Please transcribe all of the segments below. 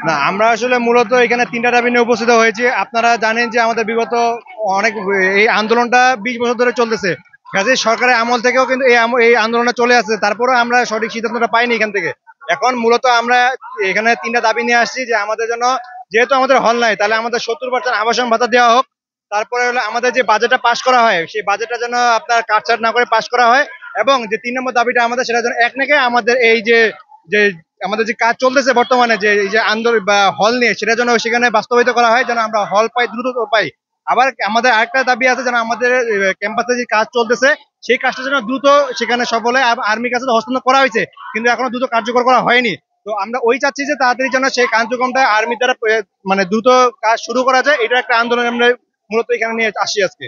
না, আমরা আসলে মূলত এখানে তিনটা দাবি নিয়ে উপস্থিত হয়েছি। আপনারা জানেন যে আমাদের বিগত অনেক এই আন্দোলনটা 20 বছর ধরে চলতেছে। কাজে সরকারের আমল থেকেও কিন্তু এই আন্দোলনটা চলে আসছে, তারপরেও আমরা সঠিক সিদ্ধান্তটা পাইনি এখান থেকে। এখন মূলত আমরা এখানে তিনটা দাবি নিয়ে আসছি যে আমাদের জন্য, যেহেতু আমাদের হল নাই, তাহলে আমাদের 70% আবাসন ভাতা দেওয়া হোক। তারপরে হলো আমাদের যে বাজেটটা পাশ করা হয়, সেই বাজেটটা যেন আপনার কাটছাট না করে পাশ করা হয়। এবং যে 3 নম্বর দাবিটা আমাদের, সেটা যেন এক নাকে আমাদের এই যে যে আমাদের যে কাজ চলতেছে বর্তমানে, যে এই যে আন্দোলন বা হল নিয়ে, সেটা যেন সেখানে বাস্তবায়িত করা হয়, যেন আমরা হল পাই, দ্রুত পাই। আবার আমাদের আরেকটা দাবি আছে, যেন আমাদের ক্যাম্পাসে যে কাজ চলতেছে, সেই কাজটা যেন দ্রুত সেখানে সফলে, আর্মির কাছে হস্তান্তর করা হয়েছে, কিন্তু এখনো দ্রুত কার্যকর করা হয়নি। তো আমরা ওই চাচ্ছি যে তাড়াতাড়ি যেন সেই কার্যক্রমটা আর্মির দ্বারা মানে দ্রুত কাজ শুরু করা যায়। এটা একটা আন্দোলন আমরা মূলত এখানে নিয়ে আসি আজকে।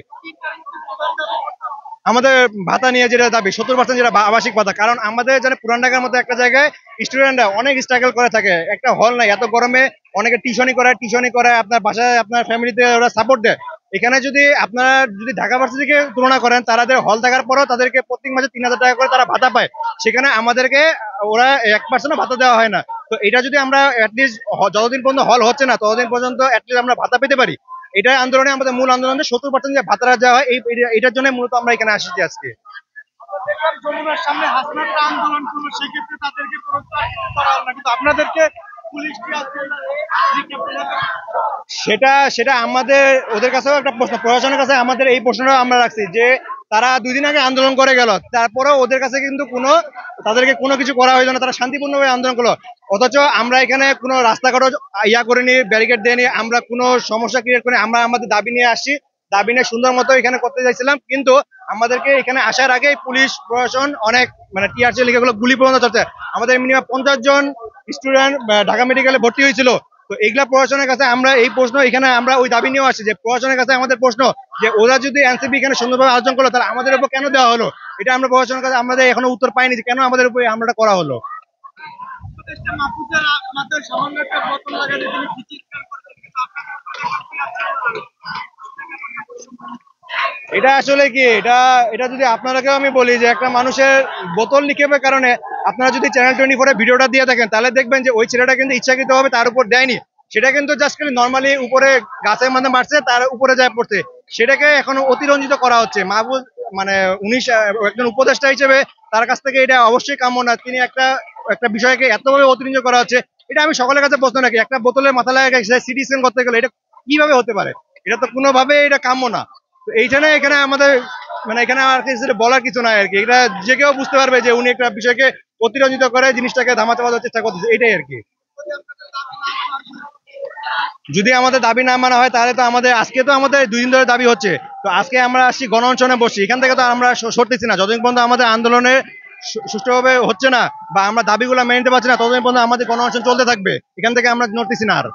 আমাদের ভাতা নিয়ে যেটা দাবি, 70% যেটা আবাসিক ভাতা। কারণ আমাদের যেন পুরান ঢাকার মতো একটা জায়গায় স্টুডেন্টরা অনেক স্ট্রাগল করে থাকে, একটা হল নাই, এত গরমে অনেকে টিউশনি করে আপনার বাসায়, আপনার ফ্যামিলিতে ওরা সাপোর্ট দেয়। এখানে যদি আপনারা যদি ঢাকা ভার্সিটিকে তুলনা করেন, তাদের হল থাকার পরেও তাদেরকে প্রত্যেক মাসে 3,000 টাকা করে তারা ভাতা পায়। সেখানে আমাদেরকে ওরা 1% ভাতা দেওয়া হয় না। তো এটা যদি আমরা অ্যাটলিস্ট যতদিন পর্যন্ত হল হচ্ছে না, ততদিন পর্যন্ত অ্যাটলিস্ট আমরা ভাতা পেতে পারি। এটাই আন্দোলনে, আমাদের মূল আন্দোলনে 70% যে ভাতাটা দেওয়া হয়, এটার জন্য মূলত আমরা এখানে আসছি আজকে। দেখলাম যমুনার সামনে হাসনাতরা আন্দোলন করলো, সেক্ষেত্রে তাদেরকে কোনো করা হলো না, কিন্তু আপনাদেরকে পুলিশ কি আজকে সেটা সেটা আমাদের, ওদের কাছেও একটা প্রশ্ন, প্রশাসনের কাছে আমাদের এই প্রশ্নটা আমরা রাখছি যে তারা 2 দিন আগে আন্দোলন করে গেল, তারপরেও ওদের কাছে কিন্তু তাদেরকে কোনো কিছু করা হইলো না, তারা শান্তিপূর্ণভাবে আন্দোলন করলো। অথচ আমরা এখানে কোনো রাস্তাঘাটও করিনি, ব্যারিকেড দেয়নি, আমরা কোনো সমস্যা ক্রিয়েট করিনি। আমরা আমাদের দাবি নিয়ে আসছি, দাবি নিয়ে সুন্দর মতো এখানে করতে চাইছিলাম, কিন্তু আমাদেরকে এখানে আসার আগে পুলিশ প্রশাসন অনেক মানে টিআরসি লিখে গুলি পর্যন্ত চলছে। আমাদের মিনিমাম 50 জন স্টুডেন্ট ঢাকা মেডিকেলে ভর্তি হয়েছিল। তো এইগুলা প্রশাসনের কাছে আমরা এই প্রশ্ন, এখানে আমরা ওই দাবি নিয়েও আসছি যে প্রশাসনের কাছে আমাদের প্রশ্ন, যে ওরা যদি এনসিপি এখানে সুন্দরভাবে আলোচনা করলো, তাহলে আমাদের উপর কেন দেওয়া হলো? এটা আমরা প্রশাসনের কাছে আমাদের এখনো উত্তর পাইনি, যে কেন আমাদের উপর হামলাটা করা হলো। উপদেষ্টা মাহফুজের মাথায় সামান্য একটা বোতল লাগালে তিনি চিৎকার করতেন, কিন্তু আপনারা এটা আসলে কি, এটা এটা যদি আপনারাকেও আমি বলি, যে একটা মানুষের বোতল নিক্ষেপের কারণে আপনারা যদি চ্যানেল 24 ভিডিওটা দিয়ে থাকেন, তাহলে দেখবেন যে ওই ছেলেটা কিন্তু ইচ্ছাকৃতভাবে তার উপর দেয়নি। সেটা কিন্তু জাস্ট খালি নর্মালি উপরে গাছের মধ্যে মারছে, তার উপরে যায় পড়ছে। সেটাকে এখন অতিরঞ্জিত করা হচ্ছে। মাহবুব মানে উনি একজন উপদেষ্টা হিসেবে তার কাছ থেকে এটা অবশ্যই কাম্য না। তিনি একটা একটা বিষয়কে এতভাবে অতিরঞ্জিত করা হচ্ছে, এটা আমি সকলের কাছে প্রশ্ন রাখি। একটা বোতলের মাথা লাগা সিটি স্ক্যান করতে গেলে এটা কিভাবে হতে পারে? এটা তো কোনোভাবে এটা কাম্য না। তো এইখানে এখানে আমাদের মানে এখানে আর কিছু বলার কিছু নাই আর কি। এটা যে কেউ বুঝতে পারবে যে উনি একটা বিষয়কে অতিরঞ্জিত করে জিনিসটাকে ধামাচাপা দেওয়ার চেষ্টা করতেছে, এটাই আর কি। যদি আমাদের দাবি না মানা হয়, তাহলে তো আমাদের আজকে তো আমাদের 2 দিন ধরে দাবি হচ্ছে। তো আজকে আমরা আসছি গণ অনশনে বসছি, এখান থেকে তো আমরা সরতেছি না যতদিন পর্যন্ত আমাদের আন্দোলনে সুষ্ঠুভাবে হচ্ছে না, বা আমরা দাবিগুলো মেনে নিতে পারছি না, ততদিন পর্যন্ত আমাদের গণ অনশন চলতে থাকবে। এখান থেকে আমরা নড়তেছি না আর।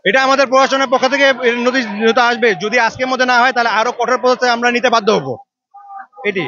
এটা আমাদের প্রশাসনের পক্ষ থেকে নোটিশ আসবে, যদি আজকের মধ্যে না হয়, তাহলে আরো কঠোর পদক্ষেপ আমরা নিতে বাধ্য হবো। এটি